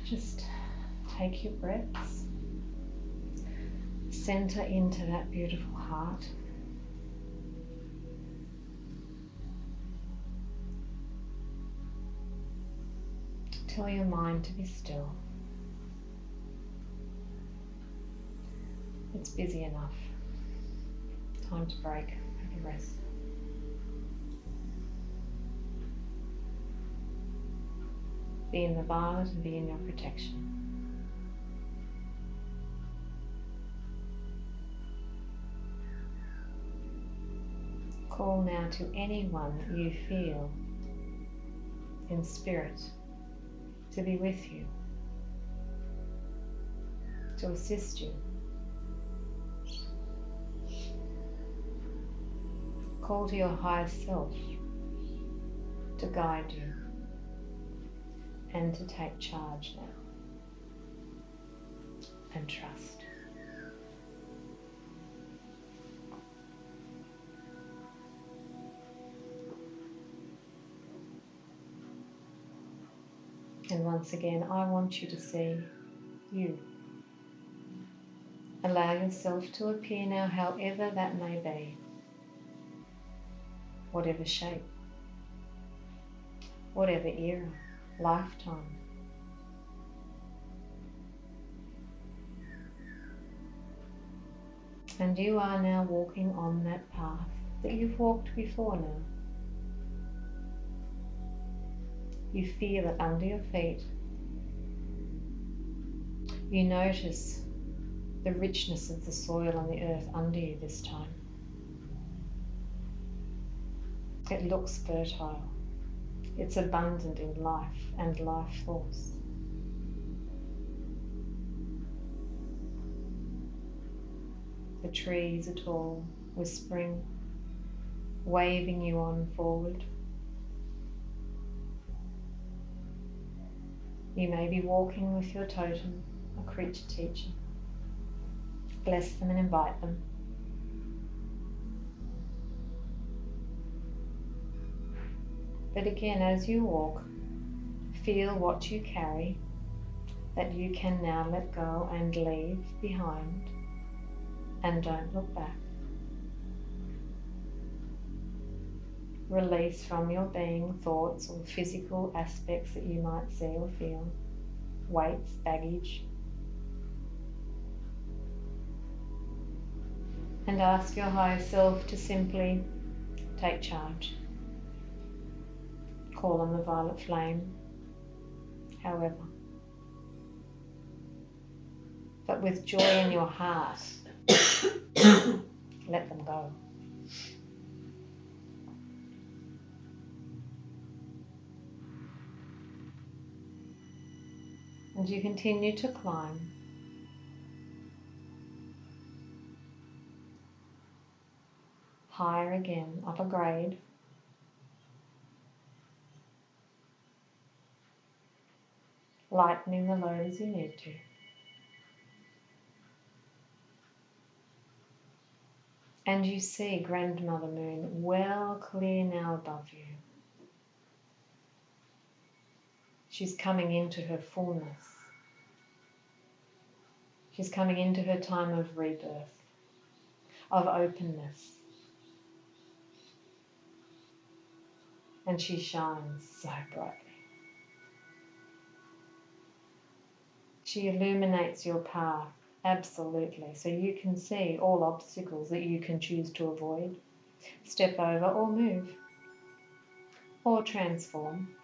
Just take your breaths, center into that beautiful heart. Tell your mind to be still. It's busy enough. Time to break. Have a rest. Be in the violet and be in your protection. Call now to anyone you feel in spirit to be with you, to assist you. Call to your higher self to guide you and to take charge now. And trust. And once again, I want you to see you. Allow yourself to appear now, however that may be. Whatever shape, whatever era, lifetime. And you are now walking on that path that you've walked before now. You feel it under your feet. You notice the richness of the soil and the earth under you this time. It looks fertile. It's abundant in life and life force. The trees are tall, whispering, waving you on forward. You may be walking with your totem, a creature teacher. Bless them and invite them. But again, as you walk, feel what you carry that you can now let go and leave behind, and don't look back. Release from your being thoughts or physical aspects that you might see or feel, weights, baggage, and ask your higher self to simply take charge. Call on the violet flame, however. But with joy in your heart, let them go. And you continue to climb. Higher again, up a grade. Lightening the load as you need to. And you see Grandmother Moon well clear now above you. She's coming into her fullness. She's coming into her time of rebirth, of openness. And she shines so brightly. She illuminates your path, absolutely, so you can see all obstacles that you can choose to avoid, step over or move, or transform.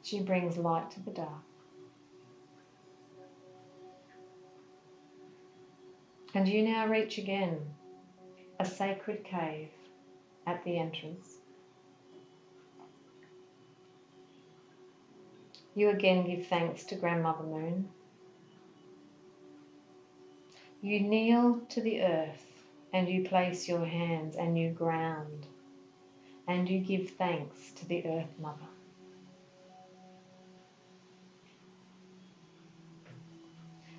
She brings light to the dark. And you now reach again a sacred cave at the entrance. You again give thanks to Grandmother Moon. You kneel to the earth and you place your hands and you ground and you give thanks to the Earth Mother.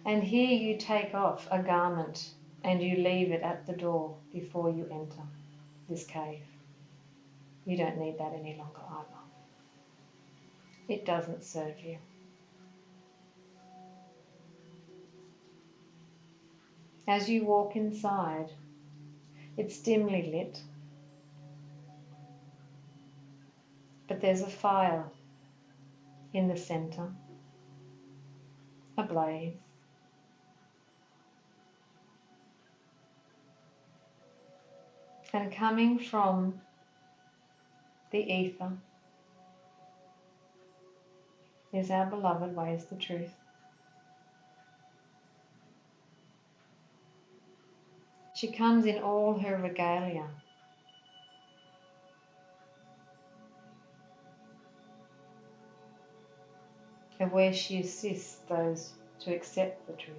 And here you take off a garment and you leave it at the door before you enter this cave. You don't need that any longer either. It doesn't serve you. As you walk inside, it's dimly lit, but there's a fire in the centre, a blaze. And coming from the ether is our beloved way is the truth. She comes in all her regalia. And where she assists those to accept the truth.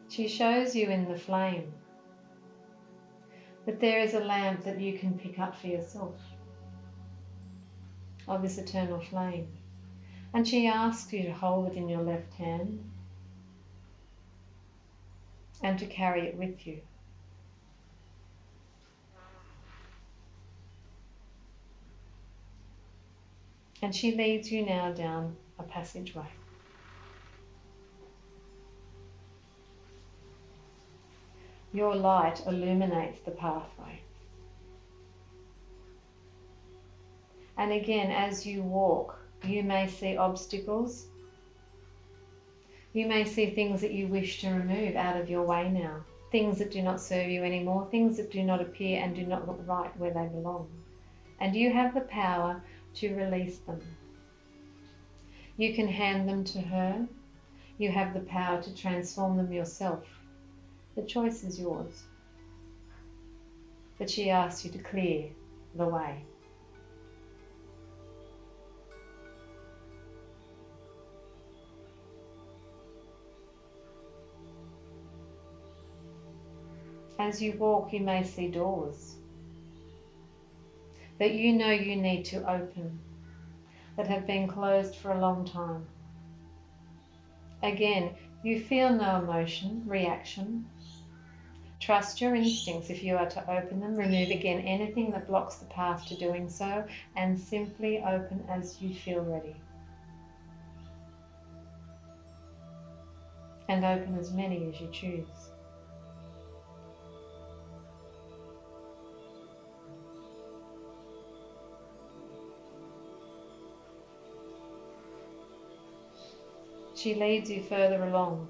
She shows you in the flame that there is a lamp that you can pick up for yourself of this eternal flame. And she asks you to hold it in your left hand and to carry it with you. And she leads you now down a passageway. Your light illuminates the pathway. And again, as you walk, you may see obstacles. You may see things that you wish to remove out of your way now. Things that do not serve you anymore. Things that do not appear and do not look right where they belong. And you have the power to release them. You can hand them to her. You have the power to transform them yourself. The choice is yours. But she asks you to clear the way. As you walk, you may see doors that you know you need to open, that have been closed for a long time. Again, you feel no emotion, reaction. Trust your instincts if you are to open them. Remove again anything that blocks the path to doing so, and simply open as you feel ready. And open as many as you choose. She leads you further along,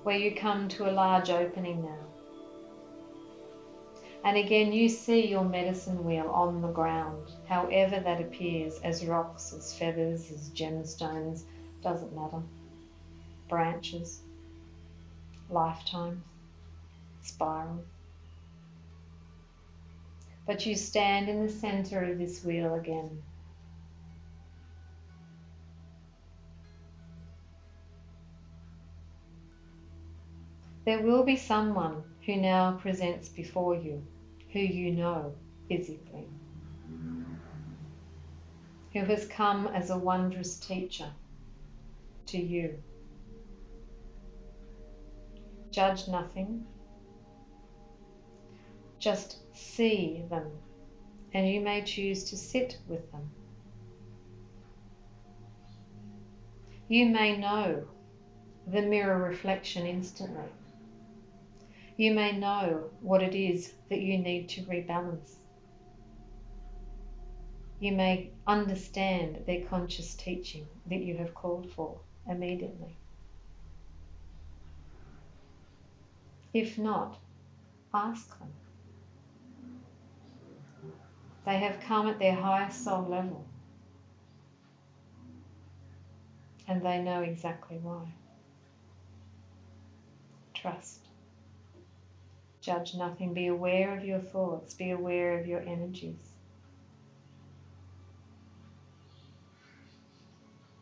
where you come to a large opening now. And again, you see your medicine wheel on the ground, however that appears, as rocks, as feathers, as gemstones, doesn't matter. Branches, lifetimes, spiral. But you stand in the center of this wheel again. There will be someone who now presents before you, who you know physically, who has come as a wondrous teacher to you. Judge nothing, just see them, and you may choose to sit with them. You may know the mirror reflection instantly. You may know what it is that you need to rebalance. You may understand their conscious teaching that you have called for immediately. If not, ask them. They have come at their highest soul level, and they know exactly why. Trust. Judge nothing. Be aware of your thoughts. Be aware of your energies.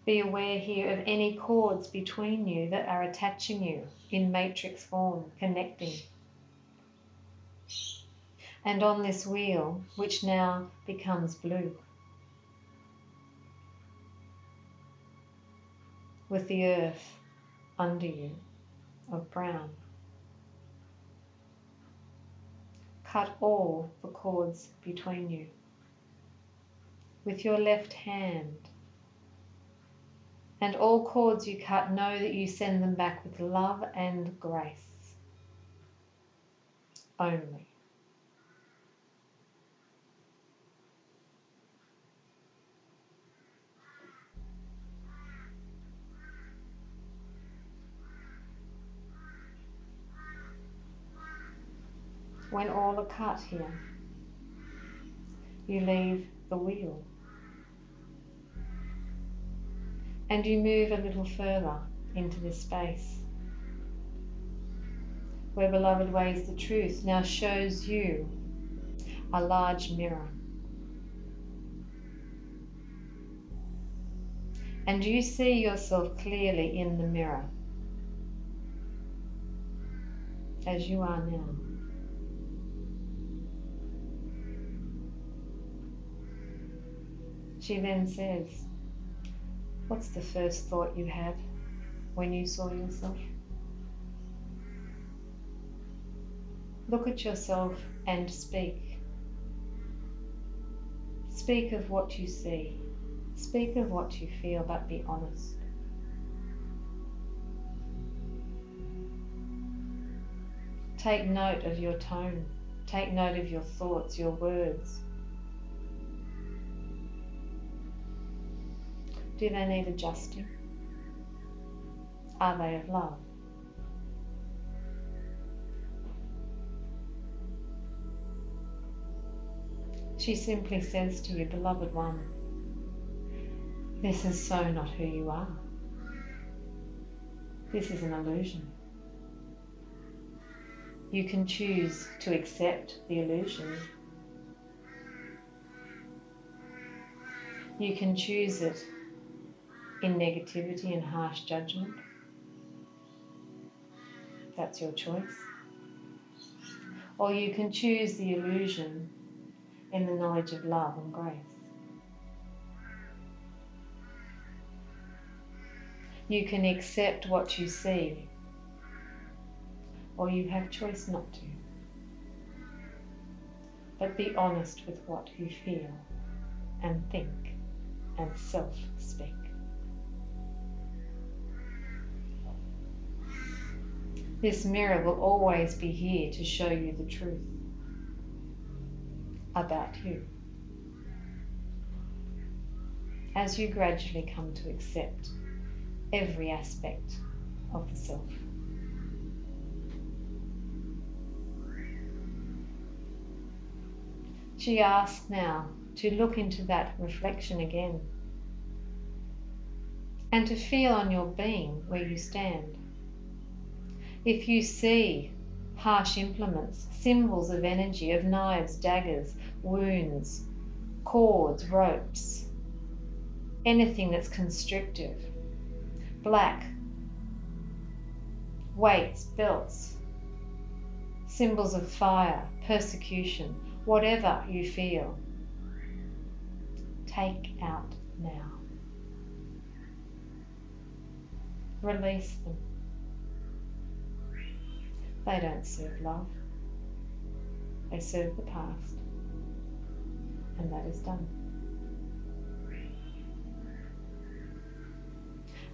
Be aware here of any cords between you that are attaching you in matrix form, connecting. And on this wheel, which now becomes blue, with the earth under you of brown. Cut all the cords between you with your left hand. And all cords you cut, know that you send them back with love and grace only. When all are cut here, you leave the wheel and you move a little further into this space where beloved ways the truth now shows you a large mirror. And you see yourself clearly in the mirror as you are now. She then says, what's the first thought you had when you saw yourself? Look at yourself and speak. Speak of what you see. Speak of what you feel, but be honest. Take note of your tone. Take note of your thoughts, your words. Do they need adjusting? Are they of love? She simply says to you, beloved one, this is so not who you are. This is an illusion. You can choose to accept the illusion. You can choose it in negativity and harsh judgment. That's your choice. Or you can choose the illusion in the knowledge of love and grace. You can accept what you see, or you have choice not to. But be honest with what you feel and think and self-speak. This mirror will always be here to show you the truth about you. As you gradually come to accept every aspect of the self. She asks now to look into that reflection again and to feel on your being where you stand. If you see harsh implements, symbols of energy, of knives, daggers, wounds, cords, ropes, anything that's constrictive, black, weights, belts, symbols of fire, persecution, whatever you feel, take out now. Release them. They don't serve love. They serve the past. And that is done.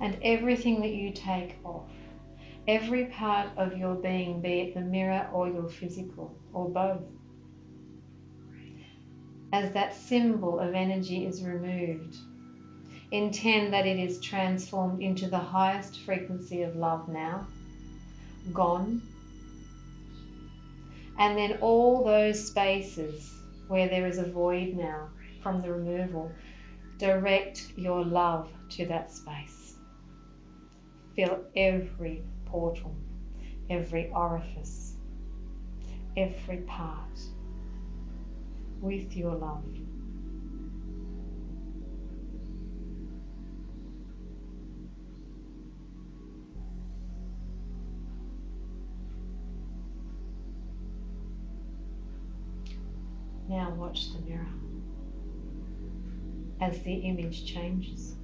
And everything that you take off, every part of your being, be it the mirror or your physical, or both, as that symbol of energy is removed, intend that it is transformed into the highest frequency of love now, gone. And then all those spaces where there is a void now from the removal, direct your love to that space. Fill every portal, every orifice, every part with your love. Now watch the mirror as the image changes.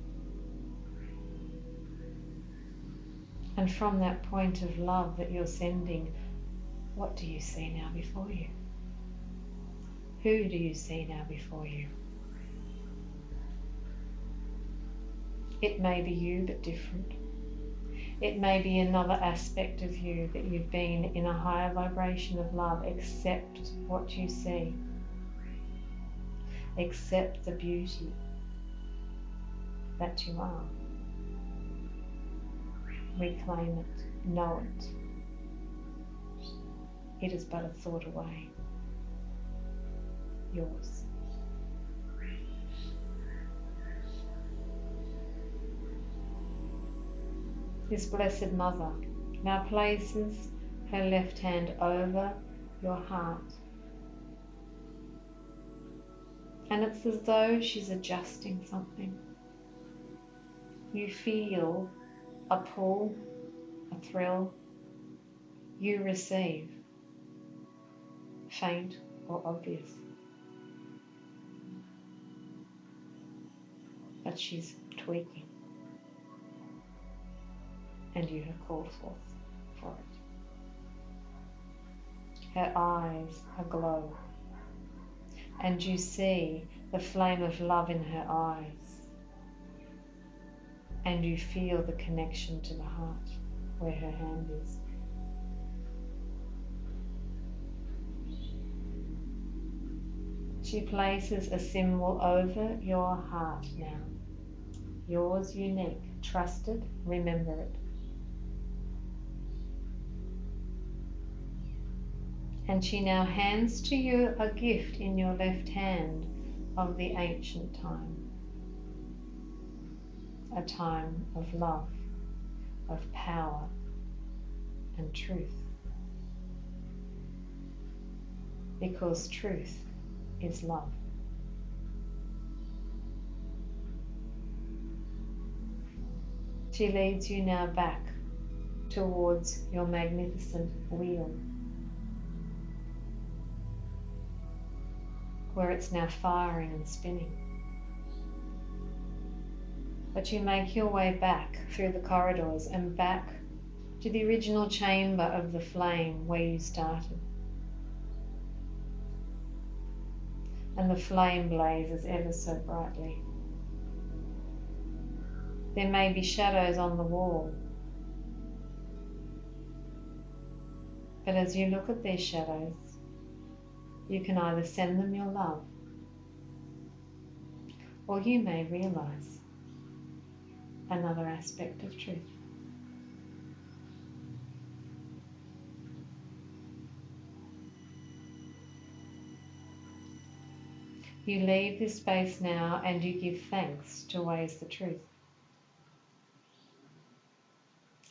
And from that point of love that you're sending, what do you see now before you? Who do you see now before you? It may be you, but different. It may be another aspect of you that you've been in a higher vibration of love. Accept what you see. Accept the beauty that you are. Reclaim it. Know it. It is but a thought away. Yours. This Blessed Mother now places her left hand over your heart. And it's as though she's adjusting something. You feel a pull, a thrill. You receive, faint or obvious. But she's tweaking. And you have called forth for it. Her eyes aglow, and you see the flame of love in her eyes, and you feel the connection to the heart where her hand is. She places a symbol over your heart now. Yours, unique, trusted, remember it. And she now hands to you a gift in your left hand of the ancient time. A time of love, of power and truth. Because truth is love. She leads you now back towards your magnificent wheel, where it's now firing and spinning. But you make your way back through the corridors and back to the original chamber of the flame where you started. And the flame blazes ever so brightly. There may be shadows on the wall, but as you look at these shadows, you can either send them your love, or you may realize another aspect of truth. You leave this space now and you give thanks to Ways the Truth.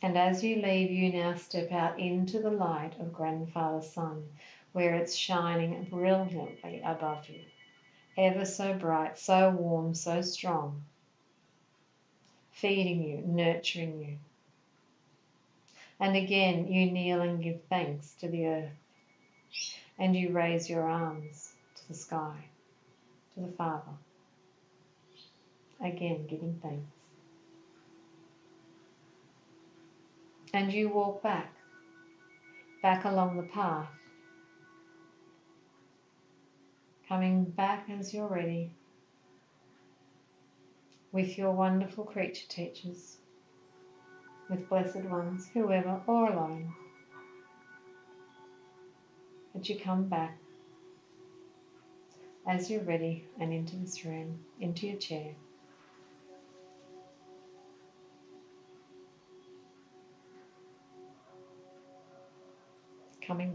And as you leave, you now step out into the light of Grandfather Sun, where it's shining brilliantly above you, ever so bright, so warm, so strong, feeding you, nurturing you. And again, you kneel and give thanks to the earth, and you raise your arms to the sky, to the Father, again giving thanks. And you walk back along the path, coming back as you're ready with your wonderful creature teachers, with blessed ones, whoever, or alone. But you come back as you're ready and into this room, into your chair. Coming